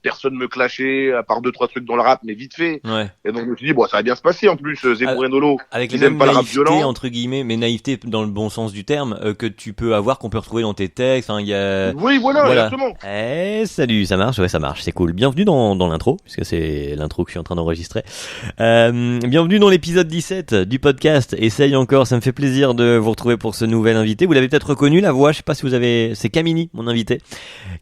personne me clashait, à part 2-3 trucs dans le rap, mais vite fait. Ouais. Et donc je me suis dit, bon, ça va bien se passer en plus. Zemmour et Nolo, Avec ils la aiment même pas le rap naïveté, violent. entre guillemets, mais naïveté dans le bon sens du terme, que tu peux avoir, qu'on peut retrouver dans tes textes. Enfin, il y a... Oui, voilà. Exactement. Salut, ça marche, ouais, ça marche, c'est cool. Bienvenue dans l'intro, puisque c'est l'intro que je suis en train d'enregistrer. Bienvenue dans l'épisode 17 du podcast. Essaye encore, ça me fait plaisir de vous retrouver pour ce nouvel invité. Vous l'avez peut-être reconnu, la voix, je sais pas si vous avez... C'est Kamini, mon invité.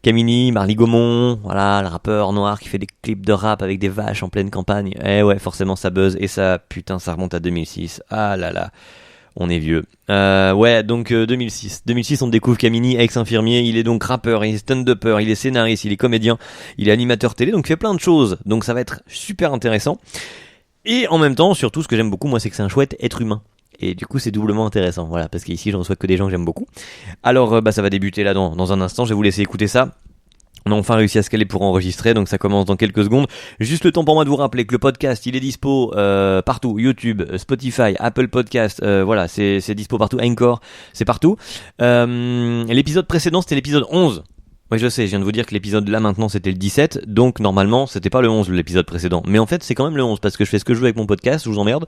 Kamini, Marly Gaumont, voilà, le rappeur noir qui fait des clips de rap avec des vaches en pleine campagne. Eh ouais, forcément ça buzz, et ça, putain, ça remonte à 2006. Ah là là, on est vieux. Ouais, donc 2006. 2006, on découvre Kamini, ex-infirmier. Il est donc rappeur, il est stand-upper, il est scénariste, il est comédien, il est animateur télé, donc il fait plein de choses. Donc ça va être super intéressant. Et en même temps, surtout, ce que j'aime beaucoup, moi, c'est que c'est un chouette être humain. Et du coup, c'est doublement intéressant, voilà, parce qu'ici, je reçois que des gens que j'aime beaucoup. Alors, ça va débuter là dans un instant, je vais vous laisser écouter ça. On a enfin réussi à se caler pour enregistrer, donc ça commence dans quelques secondes. Juste le temps pour moi de vous rappeler que le podcast, il est dispo partout, YouTube, Spotify, Apple Podcast, voilà, c'est dispo partout, Anchor, c'est partout. L'épisode précédent, c'était l'épisode 11. Oui, je sais, je viens de vous dire que l'épisode là maintenant c'était le 17, donc normalement c'était pas le 11 l'épisode précédent. Mais en fait c'est quand même le 11 parce que je fais ce que je veux avec mon podcast, je vous emmerde.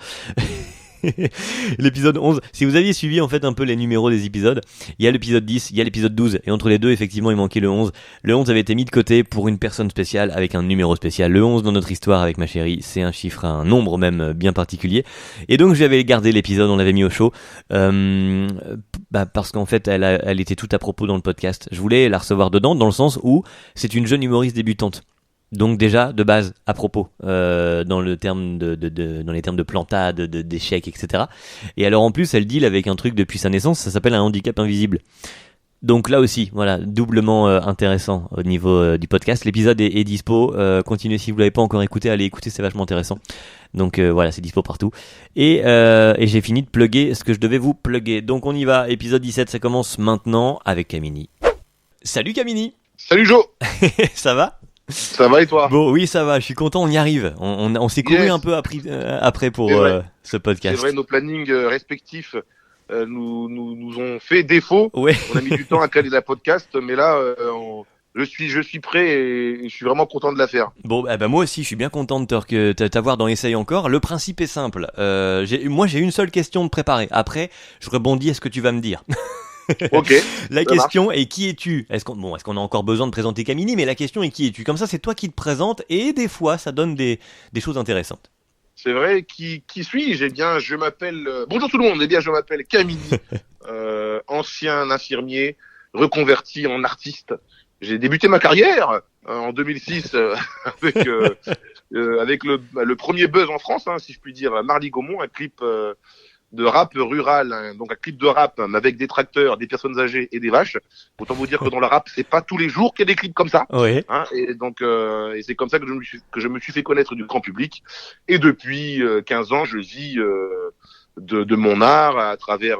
L'épisode 11, si vous aviez suivi en fait un peu les numéros des épisodes, il y a l'épisode 10, il y a l'épisode 12 et entre les deux effectivement il manquait le 11. Le 11 avait été mis de côté pour une personne spéciale avec un numéro spécial. Le 11 dans notre histoire avec ma chérie, c'est un chiffre, un nombre même bien particulier. Et donc j'avais gardé l'épisode, on l'avait mis au chaud parce qu'en fait elle était tout à propos dans le podcast. Je voulais la recevoir dedans dans le sens où c'est une jeune humoriste débutante. Donc déjà de base à propos dans le terme dans les termes de plantade, d'échec, etc. Et alors en plus elle deal avec un truc depuis sa naissance, ça s'appelle un handicap invisible. Donc là aussi, voilà, doublement intéressant au niveau du podcast. L'épisode est dispo. Continuez si vous l'avez pas encore écouté, allez écouter, c'est vachement intéressant. Donc voilà, c'est dispo partout. Et j'ai fini de plugger ce que je devais vous plugger. Donc on y va. Épisode 17, ça commence maintenant avec Kamini. Salut Kamini. Salut Joe. Ça va? Ça va et toi? Bon, oui, ça va, je suis content, on y arrive. On s'est couru un peu après pour ce podcast. C'est vrai, nos plannings respectifs nous ont fait défaut. Ouais. On a mis du temps à caler la podcast, mais là, je suis prêt et je suis vraiment content de la faire. Bon, moi aussi, je suis bien content de t'avoir dans Essaye encore. Le principe est simple. J'ai une seule question de préparer. Après, je rebondis à ce que tu vas me dire. Ok. La question est qui es-tu? Est-ce qu'on a encore besoin de présenter Kamini? Mais la question est qui es-tu? Comme ça, c'est toi qui te présentes et des fois, ça donne des choses intéressantes. C'est vrai. Qui suis-je? Eh bien, je m'appelle. Bonjour tout le monde. Eh bien, je m'appelle Kamini, ancien infirmier reconverti en artiste. J'ai débuté ma carrière en 2006 avec le premier buzz en France, si je puis dire, Marly Gaumont, un clip de rap rural, donc un clip de rap avec des tracteurs, des personnes âgées et des vaches. Autant vous dire que dans le rap, c'est pas tous les jours qu'il y a des clips comme ça. Oui. Et donc et c'est comme ça que je me suis fait connaître du grand public. Et depuis 15 ans, je vis de mon art à travers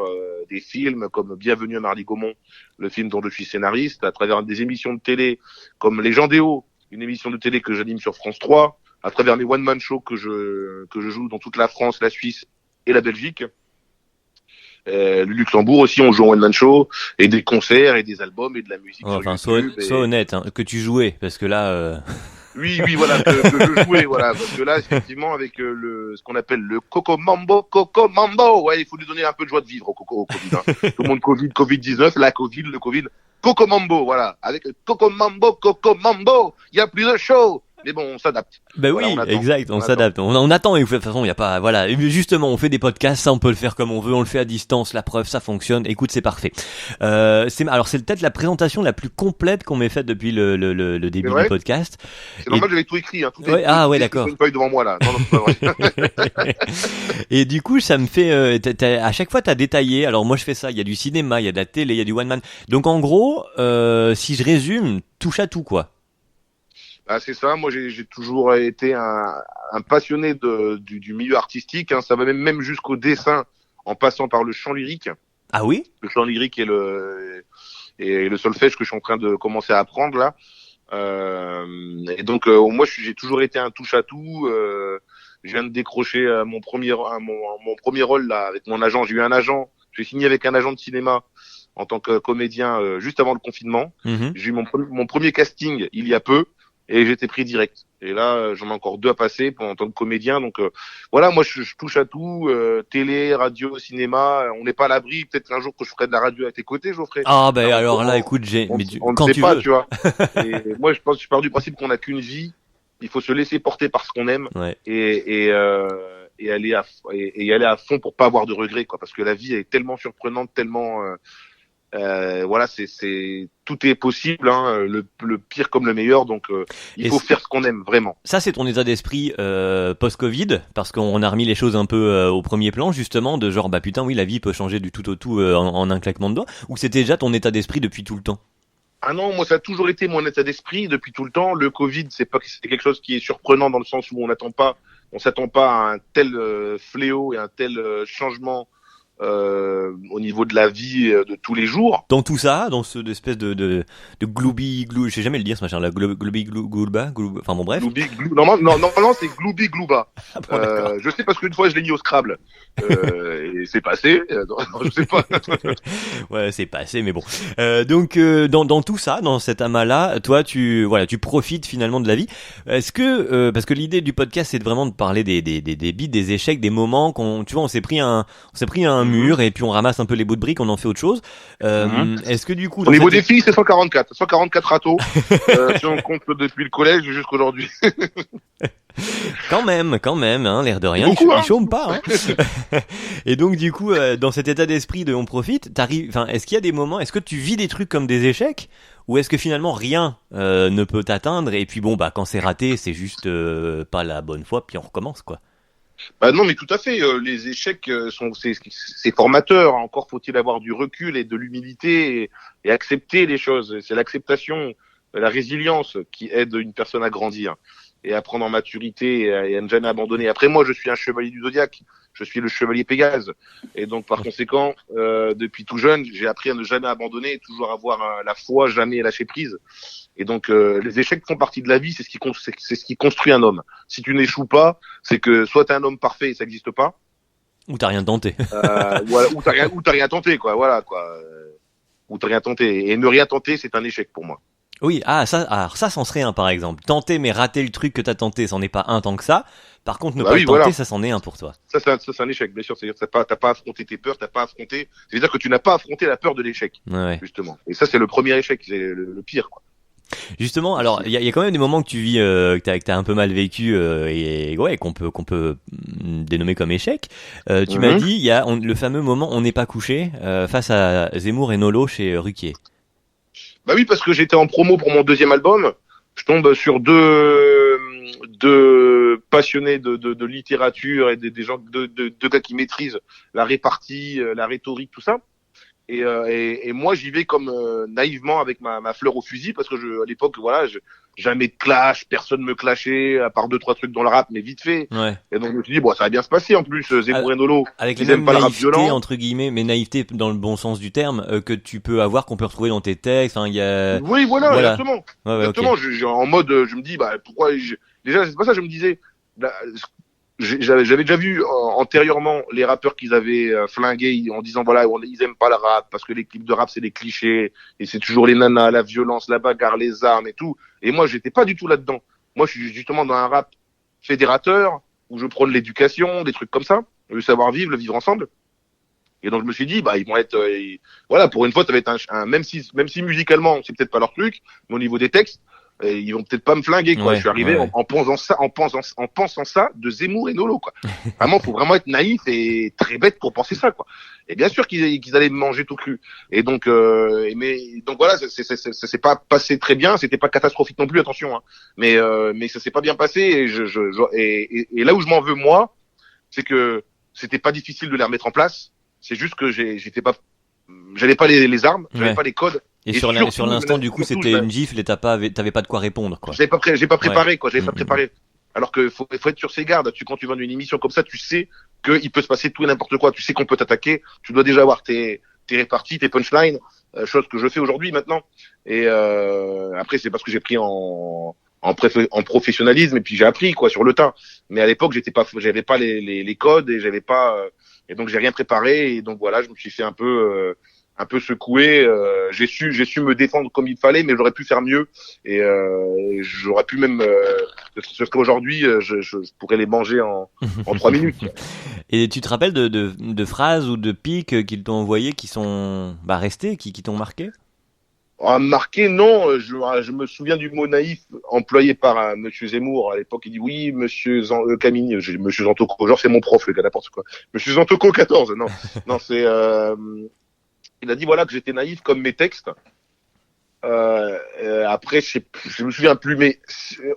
des films comme Bienvenue à Marly Gaumont, le film dont je suis scénariste, à travers des émissions de télé comme Les Gens des Hauts, une émission de télé que j'anime sur France 3, à travers mes one-man shows que je joue dans toute la France, la Suisse et la Belgique. Le Luxembourg aussi, on joue en one-man show, et des concerts, et des albums, et de la musique sur YouTube. Sois honnête, que tu jouais, parce que là... Oui, voilà, que je jouais, voilà, parce que là, effectivement, avec ce qu'on appelle le Coco Mambo, ouais, il faut lui donner un peu de joie de vivre au Covid. Tout le monde Covid-19, la Covid, le Covid, Coco Mambo, voilà, avec Coco Mambo, il y a plus de show. Mais bon, on s'adapte. Ben oui, voilà, exact, on s'adapte. On attend, et de toute façon, il y a pas, voilà. Justement, on fait des podcasts, ça, on peut le faire comme on veut, on le fait à distance, la preuve, ça fonctionne. Écoute, c'est parfait. C'est peut-être la présentation la plus complète qu'on m'ait faite depuis le début du podcast. C'est normal, j'avais tout écrit, tout ouais, ouais, d'accord. Une feuille devant moi, là. Non, c'est pas vrai. Et du coup, ça me fait, à chaque fois, t'as détaillé. Alors, moi, je fais ça. Il y a du cinéma, il y a de la télé, il y a du one man. Donc, en gros, si je résume, touche à tout, quoi. Ah, c'est ça. Moi, j'ai toujours été un passionné du milieu artistique. Ça va même jusqu'au dessin, en passant par le chant lyrique. Ah oui? Le chant lyrique et le solfège que je suis en train de commencer à apprendre là. Et donc, moi, j'ai toujours été un touche-à-tout. Je viens de décrocher mon premier rôle là avec mon agent. J'ai eu un agent. J'ai signé avec un agent de cinéma en tant que comédien juste avant le confinement. Mm-hmm. J'ai eu mon premier casting il y a peu. et j'étais pris direct. Et là, j'en ai encore 2 à passer en tant que comédien. Donc voilà, moi je touche à tout, télé, radio, cinéma. On n'est pas à l'abri. Peut-être un jour que je ferai de la radio à tes côtés, Geoffrey. Ah ben Là, alors là, écoute, on ne quand sait tu pas, veux. tu vois. Et moi, je pars du principe qu'on n'a qu'une vie. Il faut se laisser porter par ce qu'on aime Ouais. et aller y aller à fond pour pas avoir de regrets, quoi. Parce que la vie est tellement surprenante, tellement voilà, c'est tout est possible, hein, le pire comme le meilleur. Donc il faut faire ce qu'on aime vraiment. Ça, c'est ton état d'esprit post-Covid, parce qu'on a remis les choses un peu au premier plan, justement, de genre bah putain oui, la vie peut changer du tout au tout en un claquement de doigts. Ou c'était déjà ton état d'esprit depuis tout le temps? Ah non, moi ça a toujours été mon état d'esprit depuis tout le temps. Le Covid, c'est quelque chose qui est surprenant dans le sens où on s'attend pas à un tel fléau et un tel changement au niveau de la vie de tous les jours. Dans tout ça, dans ce espèce de gloubi-glou, je sais jamais le dire ce machin là, gloubi-glouba, enfin bon bref. Normalement c'est gloubi glouba. Ah bon, d'accord. Je sais parce qu'une fois je l'ai mis au Scrabble et c'est passé. Non, je sais pas. Ouais, c'est passé, mais bon. Donc dans tout ça, dans cet amas-là, toi, tu profites finalement de la vie. Est-ce que parce que l'idée du podcast, c'est vraiment de parler des bides, des échecs, des moments on s'est pris un mur et puis on ramasse un peu les bouts de briques, on en fait autre chose. Est-ce que du coup, Au niveau des filles, c'est 144 râteaux. Si on compte depuis le collège jusqu'aujourd'hui. Quand même, hein, l'air de rien, Beaucoup, il chôme pas. Hein. Et donc du coup, dans cet état d'esprit de on profite, est-ce qu'il y a des moments, est-ce que tu vis des trucs comme des échecs, ou est-ce que finalement rien ne peut t'atteindre et puis bon bah quand c'est raté, c'est juste pas la bonne fois, puis on recommence quoi. Bah non, mais tout à fait. Les échecs c'est formateur. Encore faut-il avoir du recul et de l'humilité et accepter les choses. C'est l'acceptation, la résilience qui aide une personne à grandir et à prendre en maturité et à ne jamais abandonner. Après, moi, je suis un chevalier du zodiaque. Je suis le chevalier Pégase. Et donc, par conséquent, depuis tout jeune, j'ai appris à ne jamais abandonner, toujours avoir la foi, jamais lâcher prise. Et donc, les échecs font partie de la vie. C'est ce qui construit un homme. Si tu n'échoues pas, c'est que soit t'es un homme parfait et ça n'existe pas. Ou t'as rien tenté. Voilà, ou t'as rien tenté, quoi. Voilà, quoi. Ou t'as rien tenté. Et ne rien tenter, c'est un échec pour moi. Oui, alors ça, c'en serait un par exemple. Tenter mais rater le truc que t'as tenté, c'en est pas un tant que ça. Par contre, ne pas le tenter, voilà. Ça c'en est un pour toi. Ça, c'est un échec, bien sûr. C'est-à-dire que t'as pas affronté tes peurs, c'est-à-dire que tu n'as pas affronté la peur de l'échec, justement. Et ça, c'est le premier échec, c'est le pire, quoi. Justement, alors il y a quand même des moments que tu vis, que t'as un peu mal vécu et qu'on peut dénommer comme échec. Tu m'as dit, il y a le fameux moment on n'est pas couché face à Zemmour et Nolo chez Ruquier. Bah oui, parce que j'étais en promo pour mon 2e album. Je tombe sur deux passionnés de littérature et des gens, deux gars qui maîtrisent la répartie, la rhétorique, tout ça. Et moi, j'y vais comme naïvement avec ma fleur au fusil parce que à l'époque, voilà, jamais de clash, personne me clashait à part 2-3 trucs dans le rap, mais vite fait. Ouais. Et donc je me suis dit bon, ça va bien se passer en plus. Zemmour et Nolo, avec ils les aiment pas le rap naïveté violent, entre guillemets, mais naïveté dans le bon sens du terme que tu peux avoir, qu'on peut retrouver dans tes textes. Enfin, il y a. Oui, voilà. Exactement. Ouais, exactement. Okay. En mode, je me dis bah pourquoi déjà c'est pas ça. Je me disais. J'avais déjà vu antérieurement les rappeurs qu'ils avaient flingués en disant voilà ils aiment pas le rap parce que les clips de rap c'est des clichés et c'est toujours les nanas, la violence, la bagarre, les armes et tout. Et moi j'étais pas du tout là-dedans. Moi je suis justement dans un rap fédérateur où je prône l'éducation, des trucs comme ça, le savoir-vivre, le vivre ensemble. Et donc je me suis dit bah ils vont être voilà pour une fois ça va être un même si musicalement c'est peut-être pas leur truc, mais au niveau des textes et ils vont peut-être pas me flinguer quoi. Je suis arrivé en pensant ça de Zemmour et Nolo quoi. Vraiment, faut vraiment être naïf et très bête pour penser ça quoi. Et bien sûr qu'ils allaient me manger tout cru. Et donc donc voilà, ça s'est pas passé très bien, c'était pas catastrophique non plus, attention hein. Mais ça s'est pas bien passé et là où je m'en veux moi, c'est que c'était pas difficile de les remettre en place, c'est juste que j'avais pas les armes, j'avais pas les codes. Et sur l'instant, du coup, c'était une gifle et t'avais pas de quoi répondre, quoi. J'ai pas préparé, quoi. J'avais pas préparé. Alors que faut être sur ses gardes. Quand tu vas dans une émission comme ça, tu sais qu'il peut se passer tout et n'importe quoi. Tu sais qu'on peut t'attaquer. Tu dois déjà avoir tes réparties, tes punchlines, chose que je fais aujourd'hui maintenant. Et après, c'est parce que j'ai pris en professionnalisme et puis j'ai appris, quoi, sur le tas. Mais à l'époque, j'avais pas les codes et j'avais pas, et donc j'ai rien préparé. Et donc voilà, je me suis fait un peu un peu secoué. J'ai su me défendre comme il fallait, mais j'aurais pu faire mieux et j'aurais pu même parce qu'aujourd'hui je pourrais les manger en 3 minutes. Et tu te rappelles de phrases ou de pics qu'ils t'ont envoyés qui sont restés, qui t'ont marqué? Marqué, non. Je me souviens du mot naïf employé par Monsieur Zemmour à l'époque. Il dit oui, Monsieur Camille, Monsieur Zantoko. Genre c'est mon prof, le gars, n'importe quoi. Monsieur Zantoko 14. Non, non, c'est. Il a dit voilà que j'étais naïf comme mes textes. Après, je me souviens plus, mais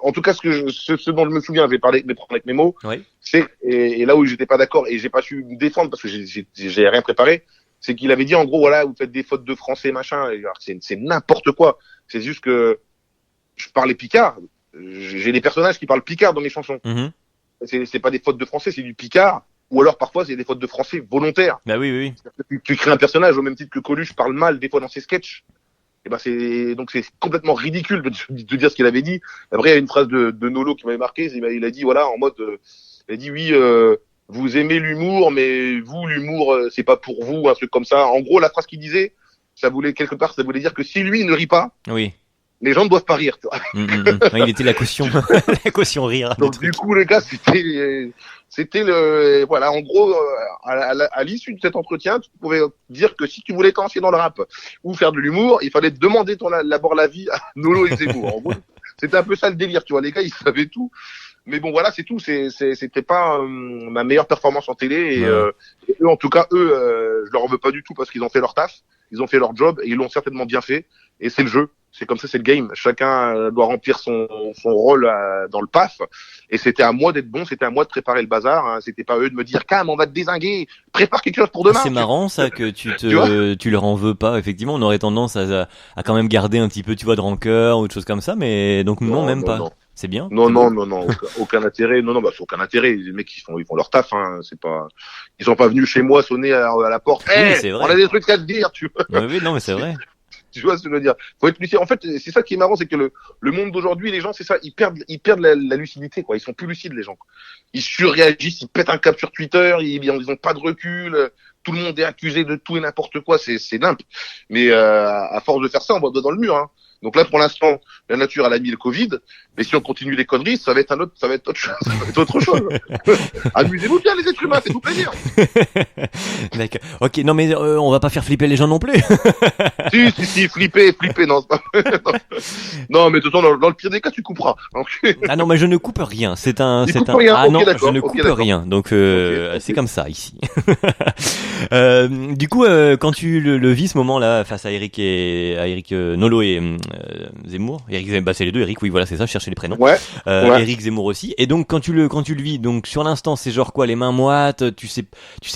en tout cas, ce dont je me souviens, j'ai parlé avec mes mots. Oui. C'est et là où j'étais pas d'accord et j'ai pas su me défendre parce que j'ai rien préparé. C'est qu'il avait dit en gros voilà vous faites des fautes de français machin. Et alors, c'est n'importe quoi. C'est juste que je parlais picard. J'ai des personnages qui parlent picard dans mes chansons. C'est pas des fautes de français, c'est du picard. Ou alors parfois c'est des fautes de français volontaires. Bah oui. Tu crées un personnage au même titre que Coluche parle mal des fois dans ses sketchs. Et ben c'est complètement ridicule de dire ce qu'il avait dit. Après il y a une phrase de Nolo qui m'avait marqué. Il a dit voilà en mode il a dit oui vous aimez l'humour mais vous l'humour c'est pas pour vous, un truc comme ça. En gros la phrase qu'il disait ça voulait dire que si lui ne rit pas, oui, les gens ne doivent pas rire, tu vois. Ouais, il était la caution la caution rire. Donc du coup les gars c'était le voilà en gros à l'issue de cet entretien tu pouvais dire que si tu voulais te lancer dans le rap ou faire de l'humour il fallait te demander d'abord l'avis à Nolo et Zemmour. En gros c'était un peu ça le délire, tu vois, les gars ils savaient tout. Mais bon voilà c'est tout, c'était pas ma meilleure performance en télé et eux en tout cas je leur en veux pas du tout parce qu'ils ont fait leur taf, ils ont fait leur job et ils l'ont certainement bien fait et c'est le jeu. C'est comme ça, c'est le game. Chacun doit remplir son rôle dans le PAF. Et c'était à moi d'être bon, c'était à moi de préparer le bazar. Hein. C'était pas eux de me dire, Cam, on va te dézinguer, prépare quelque chose pour demain. C'est marrant ça que tu leur en veux pas. Effectivement, on aurait tendance à quand même garder un petit peu, tu vois, de rancœur ou de choses comme ça. Mais donc non, même pas. Non. C'est bien. Non, aucun intérêt. Non, c'est aucun intérêt. Les mecs, ils font leur taf. Hein. Ils sont pas venus chez moi sonner à la porte. Oui, on a des trucs à te dire, tu vois. Oui, non, mais c'est vrai. Tu vois ce que je veux dire? Faut être lucide. En fait, c'est ça qui est marrant, c'est que le monde d'aujourd'hui, les gens, c'est ça, ils perdent la lucidité, quoi. Ils sont plus lucides, les gens. Ils surréagissent, ils pètent un cap sur Twitter, ils ont pas de recul. Tout le monde est accusé de tout et n'importe quoi, c'est nimp. Mais à force de faire ça, on va dans le mur. Hein. Donc là, pour l'instant, la nature elle a mis le Covid, mais si on continue les conneries, ça va être autre chose. Amusez-vous bien, les êtres humains, faites-vous plaisir. D'accord. Ok, non mais on va pas faire flipper les gens non plus. si, flipper, non, non, mais de toute façon, dans le pire des cas, tu couperas. Donc... Ah non, mais je ne coupe rien. Rien. Ah okay, non, je ne coupe rien. Donc okay. C'est comme ça ici. Du coup, quand tu le vis ce moment-là face à Eric Nolo et Zemmour, c'est les deux, Eric, oui, voilà, c'est ça, je cherchais les prénoms. Ouais. Eric Zemmour aussi. Et donc quand tu le vis, donc sur l'instant, c'est genre quoi, les mains moites, tu sais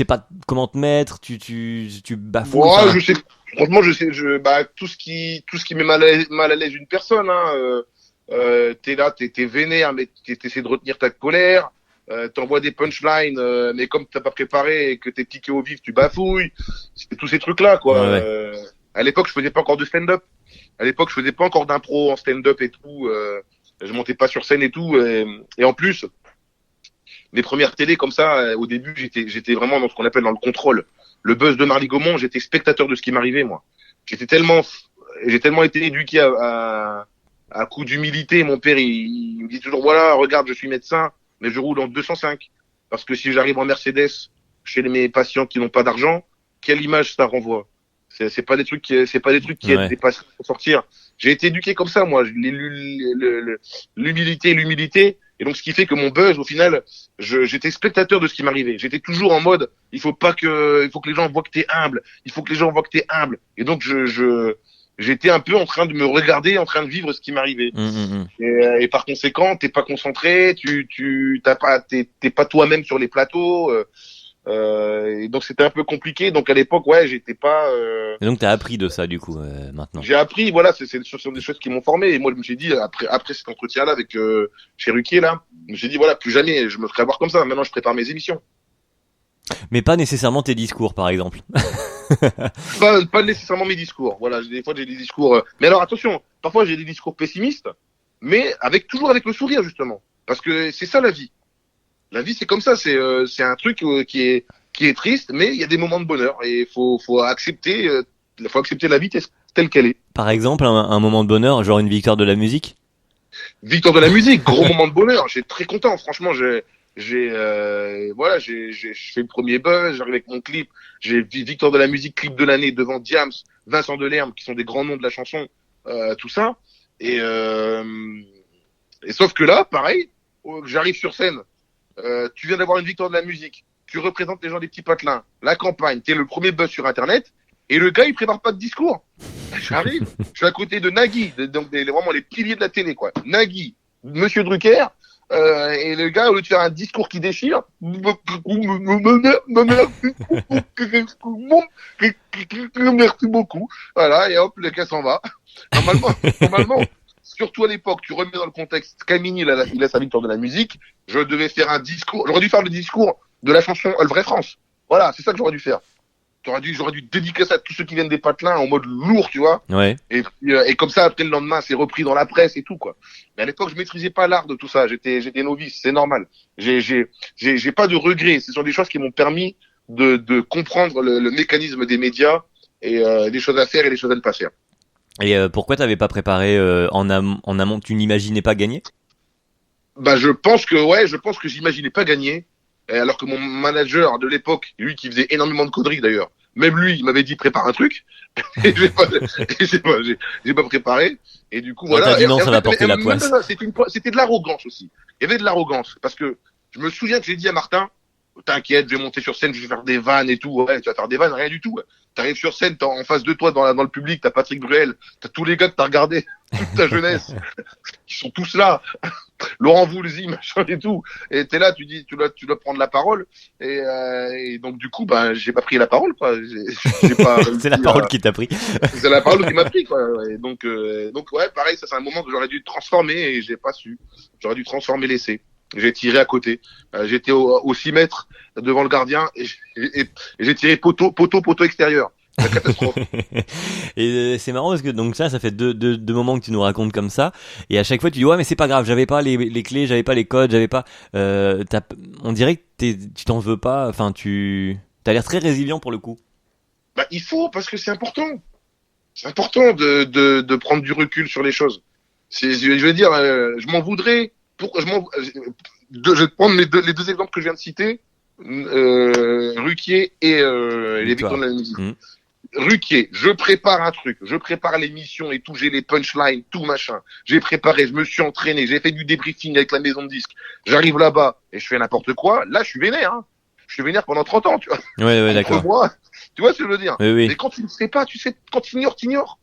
pas comment te mettre, tu bafoues. Ouais, je sais. Franchement, tout ce qui met mal à l'aise une personne, hein. T'es là, t'es vénère, mais t'essaies de retenir ta colère. T'envoies des punchlines, mais comme t'as pas préparé et que t'es piqué au vif, tu bafouilles. C'est tous ces trucs-là, quoi. Ouais. À l'époque, je faisais pas encore de stand-up. À l'époque, je faisais pas encore d'impro en stand-up et tout. Je montais pas sur scène et tout. Et en plus, mes premières télés comme ça, au début, j'étais vraiment dans ce qu'on appelle dans le contrôle. Le buzz de Marly Gaumont, j'étais spectateur de ce qui m'arrivait, moi. J'ai tellement été éduqué à coup d'humilité. Mon père, il me dit toujours, voilà, regarde, je suis médecin, mais je roule en 205. Parce que si j'arrive en Mercedes chez mes patients qui n'ont pas d'argent, quelle image ça renvoie? C'est pas des trucs qui aident des patients pour sortir. J'ai été éduqué comme ça, moi. L'humilité. Et donc, ce qui fait que mon buzz, au final, j'étais spectateur de ce qui m'arrivait. J'étais toujours en mode, il faut que les gens voient que t'es humble. Il faut que les gens voient que t'es humble. Et donc, j'étais un peu en train de me regarder, en train de vivre ce qui m'arrivait. Et par conséquent, t'es pas concentré, t'es pas toi-même sur les plateaux. Et donc c'était un peu compliqué. Donc à l'époque, ouais, j'étais pas. Et donc t'as appris de ça du coup maintenant. J'ai appris, voilà, ce sont des choses qui m'ont formé. Et moi, je me suis dit après cet entretien-là avec chez Ruquier là, je me suis dit voilà, plus jamais je me ferai avoir comme ça. Maintenant, je prépare mes émissions. Mais pas nécessairement tes discours, par exemple. pas nécessairement mes discours. Voilà, des fois j'ai des discours. Mais alors attention, parfois j'ai des discours pessimistes, mais toujours avec le sourire justement, parce que c'est ça la vie. La vie, c'est comme ça. C'est un truc qui est triste, mais il y a des moments de bonheur et faut accepter faut accepter la vie telle qu'elle est. Par exemple, un moment de bonheur, genre une victoire de la musique? Victoire de la musique, gros moment de bonheur. J'étais très content. Franchement, voilà, je fais le premier buzz. J'arrive avec mon clip. J'ai victoire de la musique, clip de l'année devant Diams, Vincent Delerme, qui sont des grands noms de la chanson, tout ça. Et sauf que là, pareil, j'arrive sur scène. Tu viens d'avoir une victoire de la musique. Tu représentes les gens des petits patelins, la campagne. T'es le premier buzz sur Internet. Et le gars, il prépare pas de discours. J'arrive, je suis à côté de Nagui, donc vraiment les piliers de la télé, quoi. Nagui, Monsieur Drucker, et le gars, au lieu de faire un discours qui déchire, merci beaucoup. Voilà, et hop, le gars s'en va. Normalement, surtout à l'époque, tu remets dans le contexte, Camini, il a sa victoire de la musique, je devais faire un discours, j'aurais dû faire le discours de la chanson All Vrai France. Voilà, c'est ça que j'aurais dû faire. J'aurais dû dédicacer ça à tous ceux qui viennent des patelins en mode lourd, tu vois. Ouais. Et comme ça, après le lendemain, c'est repris dans la presse et tout, quoi. Mais à l'époque, je maîtrisais pas l'art de tout ça. J'étais novice, c'est normal. J'ai pas de regrets. Ce sont des choses qui m'ont permis de comprendre le mécanisme des médias et des choses à faire et des choses à ne pas faire. Et pourquoi t'avais pas préparé en amont? Tu n'imaginais pas gagner? Bah, je pense que j'imaginais pas gagner. Alors que mon manager de l'époque, lui qui faisait énormément de conneries d'ailleurs, même lui, il m'avait dit prépare un truc. Et j'ai pas préparé. Et du coup, voilà. T'as dit non, ça va porter la poisse. C'était de l'arrogance aussi. Il y avait de l'arrogance. Parce que je me souviens que j'ai dit à Martin, t'inquiète, je vais monter sur scène, je vais faire des vannes et tout. Ouais, tu vas faire des vannes, rien du tout. T'arrives sur scène, t'as en face de toi, dans le public, t'as Patrick Bruel, t'as tous les gars que t'as regardé toute ta jeunesse, qui sont tous là. Laurent Voulzy, machin et tout. Et t'es là, tu dis, tu dois prendre la parole. Et donc, du coup, ben, j'ai pas pris la parole, quoi. J'ai pas C'est la parole qui t'a pris. C'est la parole qui m'a pris, quoi. Et donc, ouais, pareil, ça, c'est un moment que j'aurais dû transformer et j'ai pas su. J'aurais dû transformer l'essai. J'ai tiré à côté. J'étais au 6 mètres devant le gardien et j'ai tiré poteau extérieur. La catastrophe. Et c'est marrant parce que donc ça fait deux moments que tu nous racontes comme ça, et à chaque fois tu dis ouais mais c'est pas grave, j'avais pas les clés, j'avais pas les codes, j'avais pas on dirait que tu t'en veux pas, enfin t'as l'air très résilient pour le coup. Bah il faut, parce que c'est important de prendre du recul sur les choses. Je veux dire, je m'en voudrais je vais te prendre les deux exemples que je viens de citer, Ruquier et les victoires de la musique. Ruquier, je prépare un truc, je prépare l'émission et tout, j'ai les punchlines, tout machin. J'ai préparé, je me suis entraîné, j'ai fait du débriefing avec la maison de disques. J'arrive là-bas et je fais n'importe quoi. Là, je suis vénère, hein. Je suis vénère pendant 30 ans, tu vois. Ouais, d'accord. Moi, tu vois ce que je veux dire? Oui. Mais quand tu ne sais pas, tu sais, quand tu ignores, t'ignores.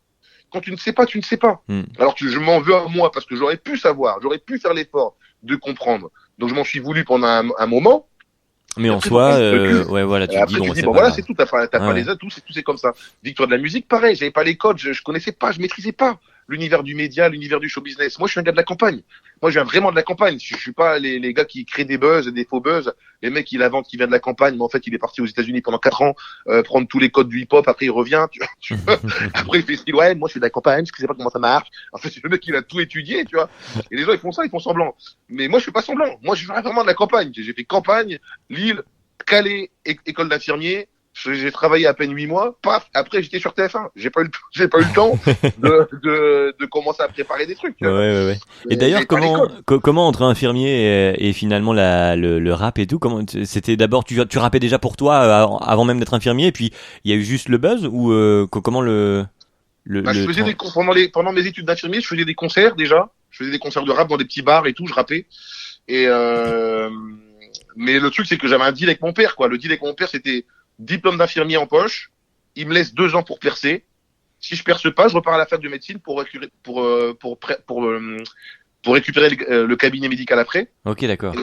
Quand tu ne sais pas, tu ne sais pas. Alors que je m'en veux à moi parce que j'aurais pu savoir, j'aurais pu faire l'effort de comprendre. Donc je m'en suis voulu pendant un moment. Mais en soi, ouais, voilà, tu te dis, bon, c'est voilà, c'est tout, t'as pas les atouts, c'est comme ça. Victoire de la musique, pareil, j'avais pas les codes, je connaissais pas, je maîtrisais pas l'univers du média, l'univers du show business. Moi, je suis un gars de la campagne. Moi, je viens vraiment de la campagne. Je suis pas les gars qui créent des buzz, des faux buzz. Les mecs, qui l'inventent, qui vient de la campagne, mais en fait, il est parti aux États-Unis pendant 4 ans, prendre tous les codes du hip-hop, après il revient, tu vois. Après, il fait style, ouais, moi, je suis de la campagne, je sais pas comment ça marche. En fait, le mec, il a tout étudié, tu vois. Et les gens, ils font ça, ils font semblant. Mais moi, je fais pas semblant. Moi, je suis vraiment de la campagne. J'ai fait campagne, Lille, Calais, école d'infirmier. J'ai travaillé à peine 8 mois. Paf, après j'étais sur TF1. J'ai pas eu le temps de commencer à préparer des trucs. Ouais. Et d'ailleurs, comment entre infirmier et finalement le rap et tout, c'était d'abord tu rappais déjà pour toi avant même d'être infirmier, et puis il y a eu juste le buzz, ou comment je faisais pendant mes études d'infirmier, je faisais des concerts déjà. Je faisais des concerts de rap dans des petits bars et tout, je rappais. Et mais le truc, c'est que j'avais un deal avec mon père, quoi. Le deal avec mon père, c'était diplôme d'infirmier en poche. Il me laisse 2 ans pour percer. Si je perce pas, je repars à la fac de médecine pour récupérer le cabinet médical après. Ok, d'accord.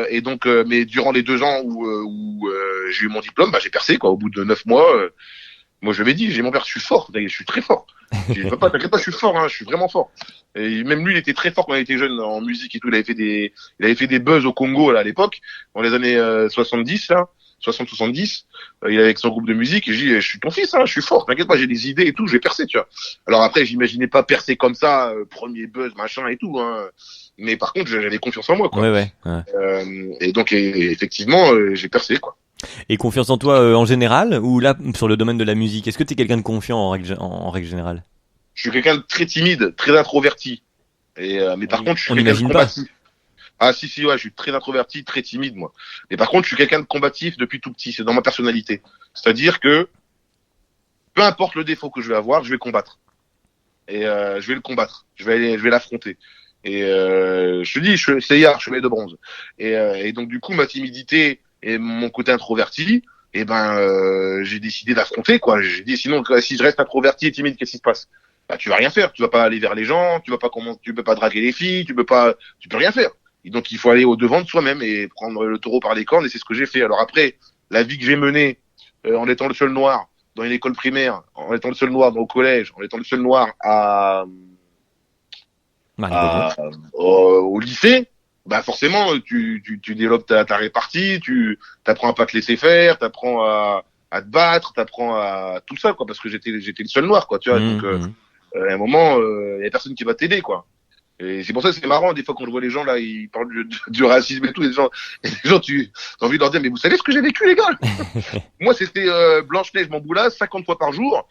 Et donc, mais durant les 2 ans où j'ai eu mon diplôme, bah, j'ai percé, quoi. Au bout de 9 mois, moi, je m'ai dit, j'ai mon père, je suis fort. Je suis très fort. Papa, t'inquiète pas, je suis fort, hein. Je suis vraiment fort. Et même lui, il était très fort quand il était jeune en musique et tout. Il avait fait des buzz au Congo, là, à l'époque, dans les années 70, là. 60-70, il est avec son groupe de musique, et je dis, je suis ton fils, hein, je suis fort, t'inquiète pas, j'ai des idées et tout, je vais percer, tu vois. Alors après, j'imaginais pas percer comme ça, premier buzz, machin et tout, hein. Mais par contre, j'avais confiance en moi, quoi. Ouais. Et donc, effectivement, j'ai percé, quoi. Et confiance en toi en général, ou là, sur le domaine de la musique, est-ce que t'es quelqu'un de confiant en règle générale? Je suis quelqu'un de très timide, très introverti. Mais par contre, je suis On quelqu'un de n'imagine pas. combatif. Ah si, ouais, je suis très introverti, très timide, moi. Mais par contre, je suis quelqu'un de combatif depuis tout petit. C'est dans ma personnalité. C'est-à-dire que peu importe le défaut que je vais avoir, je vais combattre. Je vais le combattre. Je vais l'affronter. Je te dis, c'est hier, chevalier de bronze. Et donc du coup, ma timidité et mon côté introverti, j'ai décidé d'affronter, quoi. J'ai dit, sinon, si je reste introverti et timide, qu'est-ce qui se passe? Bah, tu vas rien faire. Tu vas pas aller vers les gens. Tu peux pas draguer les filles. Tu peux rien faire. Et donc, il faut aller au devant de soi-même et prendre le taureau par les cornes. Et c'est ce que j'ai fait. Alors après, la vie que j'ai menée, en étant le seul noir dans une école primaire, en étant le seul noir au collège, en étant le seul noir au lycée, bah forcément tu développes ta répartie, tu t'apprends à pas te laisser faire, t'apprends à te battre, t'apprends à tout ça, quoi, parce que j'étais le seul noir, quoi, tu vois. Donc à un moment y a personne qui va t'aider, quoi. Et c'est pour ça que c'est marrant, des fois, quand je vois les gens, là, ils parlent du racisme et tout, les gens, tu as envie de leur dire, mais vous savez ce que j'ai vécu, les gars? Moi, c'était Blanche-Neige, Mamboula, 50 fois par jour,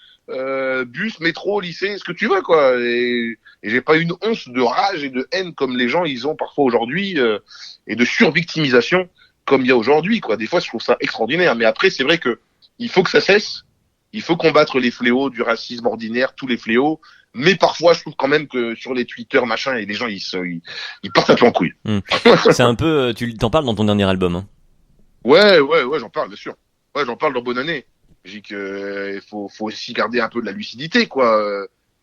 bus, métro, lycée, ce que tu veux, quoi. Et j'ai pas une once de rage et de haine comme les gens, ils ont parfois aujourd'hui, et de survictimisation comme il y a aujourd'hui, quoi. Des fois, je trouve ça extraordinaire. Mais après, c'est vrai que il faut que ça cesse. Il faut combattre les fléaux du racisme ordinaire, tous les fléaux. Mais parfois, je trouve quand même que sur les Twitter, machin, et les gens, ils partent un peu en couille. C'est un peu, tu t'en parles dans ton dernier album, hein. Ouais, j'en parle, bien sûr. Ouais, j'en parle dans Bonne Année. Je dis que faut aussi garder un peu de la lucidité, quoi,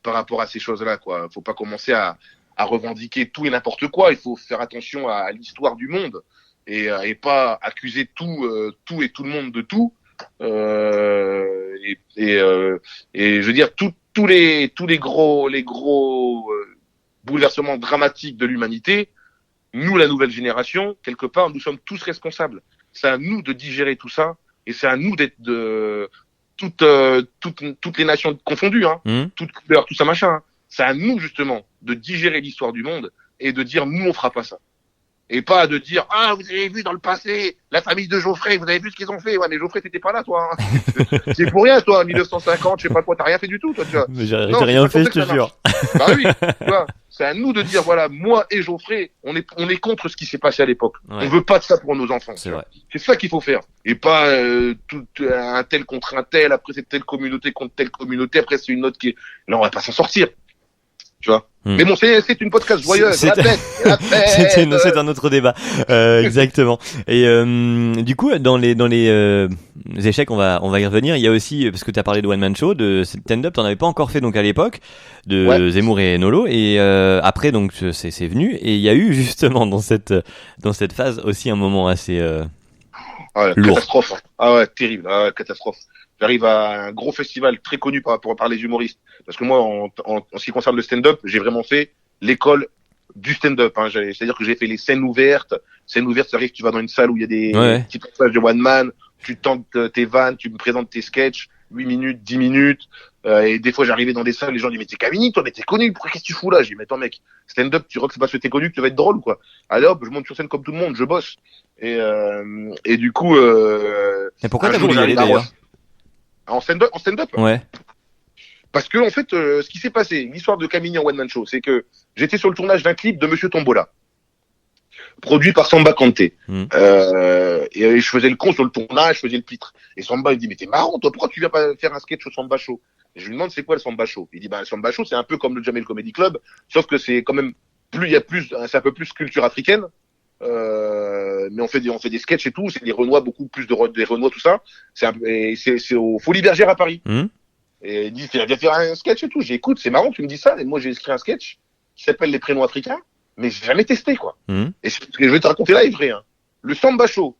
par rapport à ces choses-là, quoi. Faut pas commencer à revendiquer tout et n'importe quoi. Il faut faire attention à l'histoire du monde et pas accuser tout et tout le monde de tout. Je veux dire, tous les gros bouleversements dramatiques de l'humanité, nous, la nouvelle génération, quelque part, nous sommes tous responsables. C'est à nous de digérer tout ça, et c'est à nous d'être de toutes les nations confondues, hein, toutes couleurs, tout ça machin. Hein. C'est à nous justement de digérer l'histoire du monde et de dire nous on fera pas ça. Et pas de dire ah vous avez vu dans le passé la famille de Geoffrey, vous avez vu ce qu'ils ont fait. Ouais mais Geoffrey t'étais pas là toi. Hein. C'est pour rien toi 1950, je sais pas quoi, t'as rien fait du tout toi tu vois. Mais j'ai rien fait, je te jure. Bah oui, tu vois, c'est à nous de dire voilà moi et Geoffrey on est contre ce qui s'est passé à l'époque. Ouais. On veut pas de ça pour nos enfants. C'est vrai. C'est ça qu'il faut faire et pas tout un tel contre un tel, après c'est telle communauté contre telle communauté, après c'est une autre qui est là on va pas s'en sortir. Tu vois. Mais bon, c'est une podcast joyeuse. C'est un autre débat, exactement. Et du coup, dans les échecs, on va y revenir. Il y a aussi parce que tu as parlé de one man show, de stand-up, t'en avais pas encore fait donc à l'époque de Zemmour et Nolo. Et après donc c'est venu et il y a eu justement dans cette phase aussi un moment assez lourd. Catastrophe. Hein. Ah ouais, terrible. Ah ouais, catastrophe. J'arrive à un gros festival très connu par les humoristes. Parce que moi, en ce qui concerne le stand-up, j'ai vraiment fait l'école du stand-up. Hein. C'est-à-dire que j'ai fait les scènes ouvertes. Scènes ouvertes, ça arrive, tu vas dans une salle où il y a des petits passages de one man, tu tentes tes vannes, tu me présentes tes sketchs, 8 minutes, 10 minutes. Et des fois, j'arrivais dans des salles, les gens disent, mais t'es Camini, toi, mais t'es connu, pourquoi qu'est-ce que tu fous là? J'ai dit, mais attends, mec, stand-up, tu crois que c'est parce que t'es connu que tu vas être drôle, quoi. Allez hop, je monte sur scène comme tout le monde, je bosse. Et du coup, et pourquoi t'as voulu y aller d'ailleurs? En stand-up? Ouais. Parce que, en fait, ce qui s'est passé, l'histoire de Camini en One Man Show, c'est que j'étais sur le tournage d'un clip de Monsieur Tombola, produit par Samba Kanté. Et je faisais le con sur le tournage, je faisais le pitre. Et Samba, il me dit, mais t'es marrant, toi, pourquoi tu viens pas faire un sketch au Samba Show? Et je lui demande, c'est quoi le Samba Show? Il dit, bah, le Samba Show, c'est un peu comme le Jamel Comedy Club, sauf que c'est quand même c'est un peu plus culture africaine. Mais on fait des sketchs et tout, c'est des Renois, beaucoup plus des Renois, tout ça. C'est au Folies Bergères à Paris. Et il dit, viens faire un sketch et tout. J'écoute, c'est marrant, tu me dis ça. Et moi, j'ai écrit un sketch qui s'appelle Les Prénoms Africains, mais j'ai jamais testé, quoi. Et ce que je vais te raconter là est vrai, hein. Le Samba Show.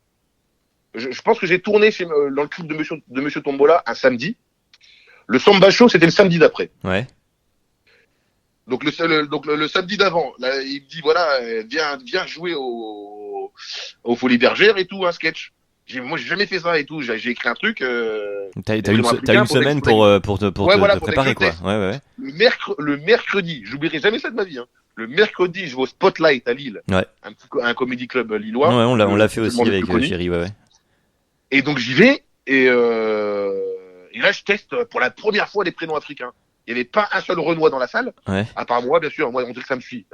Je pense que j'ai tourné dans le clip de Monsieur Tombola un samedi. Le Samba Show, c'était le samedi d'après. Ouais. Donc le samedi d'avant, là, il me dit voilà, viens jouer au Folies Bergères et tout, un sketch. Moi j'ai jamais fait ça et tout, j'ai écrit un truc. T'as une semaine pour te préparer quoi. Ouais. Le mercredi, j'oublierai jamais ça de ma vie. Hein. Le mercredi, je vais au Spotlight à Lille, un comédie club lillois. Ouais, on l'a fait aussi avec Chéri, ouais. Et donc j'y vais et là je teste pour la première fois les prénoms africains. Il n'y avait pas un seul Renoir dans la salle, Ouais. à part moi bien sûr. Moi on dirait que ça me suit,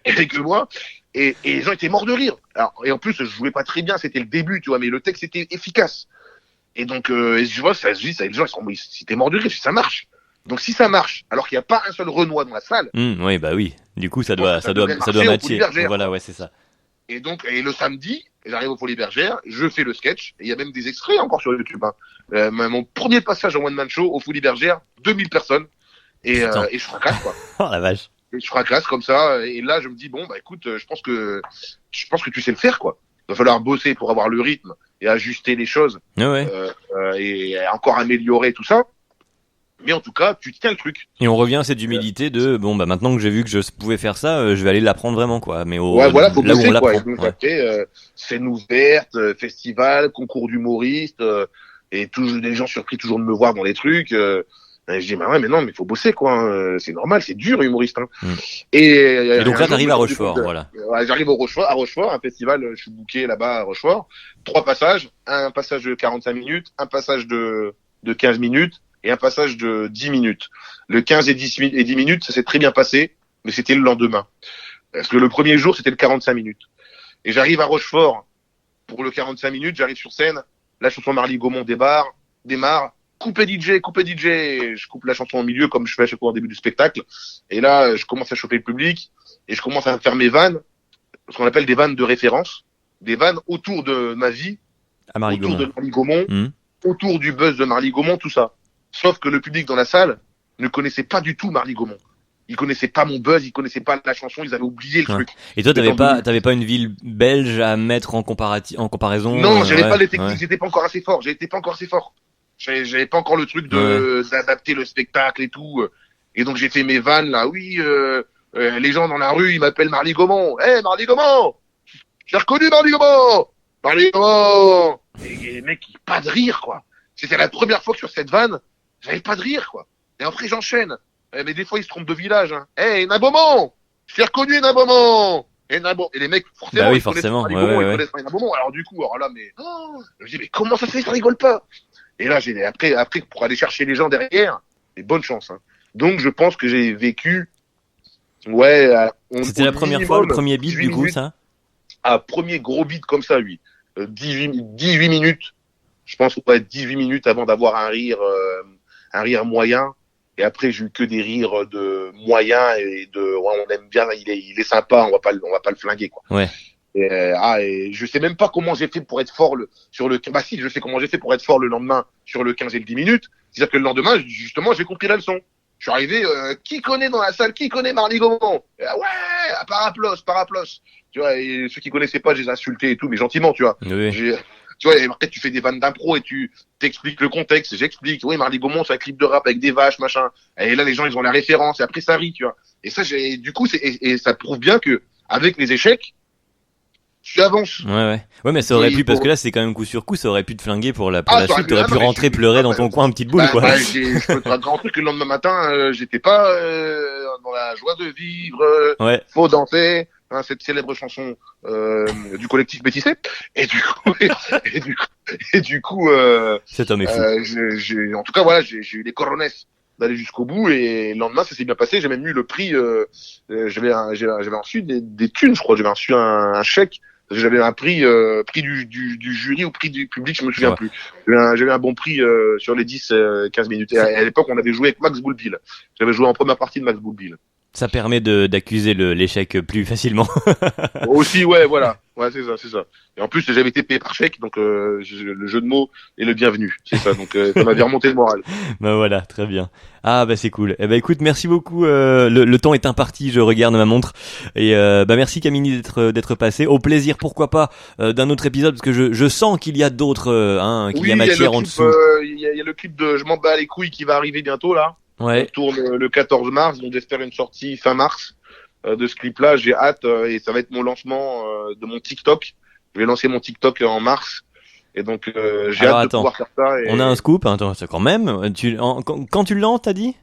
et que moi. Et les gens étaient morts de rire. Alors, et en plus je jouais pas très bien, c'était le début, tu vois, mais le texte était efficace. Et donc je vois ça se dit, ça, les gens ils étaient morts de rire, si ça marche. Donc si ça marche, alors qu'il n'y a pas un seul Renoir dans la salle, Oui, bah oui. Du coup, ça doit devrait marcher au matcher. Folies Bergères. Voilà, ouais, c'est ça. Et donc, et le samedi, j'arrive au Folies Bergères, je fais le sketch, et il y a même des extraits encore sur YouTube. Hein. Mon premier passage en one man show au Folies Bergères, 2000 personnes, et je fracasse quoi. Oh la vache. Et je fracasse comme ça, et là je me dis bon bah écoute, je pense que tu sais le faire quoi. Il va falloir bosser pour avoir le rythme et ajuster les choses, Ouais. et encore améliorer tout ça. Mais en tout cas, tu tiens le truc. Et on revient à cette humilité de bon bah maintenant que j'ai vu que je pouvais faire ça, je vais aller l'apprendre vraiment quoi. Mais Ouais, voilà, faut là où bosser on quoi. l'apprend. Et donc Ouais. après, scène ouverte, festival, concours d'humoristes, et toujours des gens surpris toujours de me voir dans les trucs. Et je dis bah ouais mais non mais faut bosser quoi. Hein. C'est normal, c'est dur humoriste. Hein. Et donc un là jour, t'arrives je à me suis Rochefort, rendu compte voilà. ouais, j'arrive à Rochefort, un festival, je suis booké là-bas à Rochefort. 3 passages, un passage de 45 minutes, un passage de 15 minutes et un passage de 10 minutes. Le 15 et 10 minutes, ça s'est très bien passé, mais c'était le lendemain. Parce que le premier jour, c'était le 45 minutes. Et j'arrive à Rochefort pour le 45 minutes, j'arrive sur scène, la chanson Marly Gaumont démarre, coupez DJ, je coupe la chanson au milieu comme je fais à chaque fois au début du spectacle. Et là, je commence à chauffer le public et je commence à faire mes vannes, ce qu'on appelle des vannes de référence, des vannes autour de ma vie, À Marly autour Gaumont. de Marly Gaumont, autour du buzz de Marly Gaumont, tout ça. Sauf que le public dans la salle ne connaissait pas du tout Marly Gaumont. Ils connaissaient pas mon buzz, ils connaissaient pas la chanson, ils avaient oublié le truc. Et toi, t'avais pas une ville belge à mettre en comparaison? Non, j'avais pas les techniques, ouais. j'étais pas encore assez fort, J'avais pas encore le truc d'adapter le spectacle et tout. Et donc j'ai fait mes vannes là, oui, les gens dans la rue, ils m'appellent Marly Gaumont. Hey, Marly Gaumont! J'ai reconnu Marly Gaumont! Marly Gaumont! Et les mecs, pas de rire, quoi. C'était la première fois que sur cette vanne, j'avais pas de rire, quoi. Et après, j'enchaîne. Mais des fois, ils se trompent de village, hein. Hey, Nabaumont! J'ai reconnu Nabaumont! Et les mecs, forcément, Bah oui, ils connaissent forcément, Marly Gaumont, ouais. ils connaissent pas Nabaumont. Alors du coup, là, mais, je me dis, mais comment ça se fait, ça rigole pas? Et là, après, pour aller chercher les gens derrière, des bonnes chances, hein. Donc, je pense que j'ai vécu, C'était la première fois, le premier beat, du coup, ça? Premier gros beat comme ça, lui. 18 minutes. Je pense qu'on va être 18 minutes avant d'avoir un rire moyen. Et après, j'ai eu que des rires de moyen et on aime bien, il est sympa, on va pas le flinguer, quoi. Ouais. Et je sais même pas comment j'ai fait pour être fort bah si, je sais comment j'ai fait pour être fort le lendemain sur le 15 et le 10 minutes. C'est-à-dire que le lendemain, justement, j'ai compris la leçon. Je suis arrivé, qui connaît dans la salle, qui connaît Marly Gaumont? Ouais, par applaus. Tu vois, et ceux qui connaissaient pas, je les insultais et tout, mais gentiment, tu vois. Oui. Tu vois, et après, tu fais des vannes d'impro et tu t'expliques le contexte, j'explique. Oui, Marly Gaumont, c'est un clip de rap avec des vaches, machin. Et là, les gens, ils ont la référence, et après, ça rit, tu vois. Et ça, du coup, et ça prouve bien que, avec les échecs, tu avances. Ouais, mais ça aurait pu, parce que là, c'est quand même coup sur coup, ça aurait pu te flinguer pour la suite, t'aurais pu rentrer pleurer dans ton coin, une petite boule, quoi. Je peux te raconter que le lendemain matin, j'étais pas dans la joie de vivre, faut danser, hein, cette célèbre chanson du collectif Métissé. Et du coup, cet homme est fou. en tout cas, voilà, j'ai eu les coronets d'aller jusqu'au bout, et le lendemain, ça s'est bien passé. J'ai même eu le prix, j'avais reçu des thunes, je crois, j'avais reçu un chèque. J'avais un prix du jury ou prix du public, je me souviens plus. J'avais un bon prix sur les 10-15 minutes. Et à l'époque, on avait joué avec Max Bouleville. J'avais joué en première partie de Max Bouleville. Ça permet d'accuser l'échec plus facilement. Aussi, ouais, voilà. Ouais, c'est ça. Et en plus, j'avais été payé par chèque, donc le jeu de mots est le bienvenu. C'est ça, donc ça m'avait remonté le moral. Bah voilà, très bien. Ah bah c'est cool. Eh bah écoute, merci beaucoup. Le temps est imparti, je regarde ma montre. Et bah merci Camini d'être passé. Au plaisir, pourquoi pas, d'un autre épisode, parce que je sens qu'il y a d'autres, qu'il y a matière en dessous. Il y a le clip de Je m'en bats les couilles qui va arriver bientôt là. Ouais. On tourne le 14 mars, donc j'espère une sortie fin mars de ce clip-là. J'ai hâte, et ça va être mon lancement de mon TikTok. Je vais lancer mon TikTok en mars, et donc j'ai hâte de pouvoir faire ça. On a un scoop, attends, c'est quand même. Quand tu le lances, t'as dit?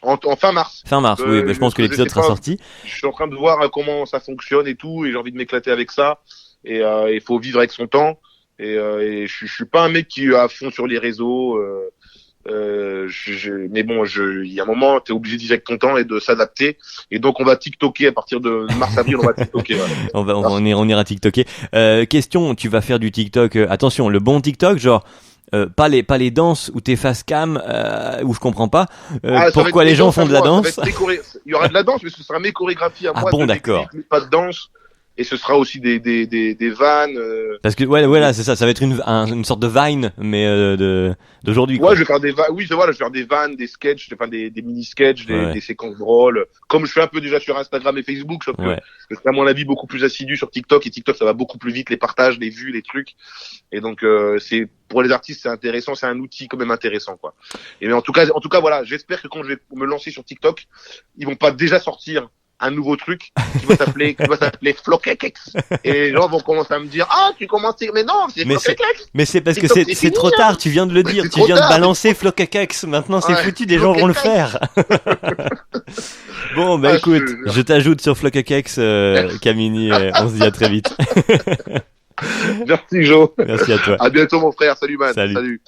En fin mars. Fin mars, oui. Bah, je pense que l'épisode sera sorti. Je suis en train de voir comment ça fonctionne et tout, et j'ai envie de m'éclater avec ça. Et il faut vivre avec son temps. Et je suis pas un mec qui est à fond sur les réseaux. Mais bon, il y a un moment, t'es obligé d'y avec ton temps et de s'adapter. Et donc, on va TikToker à partir de mars-avril, on va TikToker. Ouais. On ira TikToker. Question, tu vas faire du TikTok. Attention, le bon TikTok, genre. Pas les danses où t'es face cam où je comprends pas pourquoi les gens font de la danse. Il y aura de la danse, mais ce sera mes chorégraphies à moi. Bon, d'accord. Pas de danse. Et ce sera aussi des vannes. Parce que ouais là c'est ça, ça va être une sorte de Vine mais d'aujourd'hui. Ouais, je vais faire des vannes. Oui, je vais faire des vannes, des sketchs, enfin des mini sketchs, des séquences drôles. Comme je fais un peu déjà sur Instagram et Facebook, sauf que je serai à mon avis beaucoup plus assidu sur TikTok, et TikTok ça va beaucoup plus vite, les partages, les vues, les trucs. Et donc c'est pour les artistes c'est intéressant, c'est un outil quand même intéressant quoi. Et mais en tout cas voilà, j'espère que quand je vais me lancer sur TikTok, ils vont pas déjà sortir un nouveau truc qui va s'appeler Flokekex. Et les gens vont commencer à me dire tu commences mais non, c'est Flokekex. Mais c'est parce que c'est trop tard, tu viens de le dire, tu viens de balancer Flokekex. Maintenant c'est foutu, des gens vont le faire. Bon bah écoute, je t'ajoute sur Flokekex Kamini, on se dit à très vite. Merci Joe. Merci à toi. À bientôt mon frère, salut man. Salut.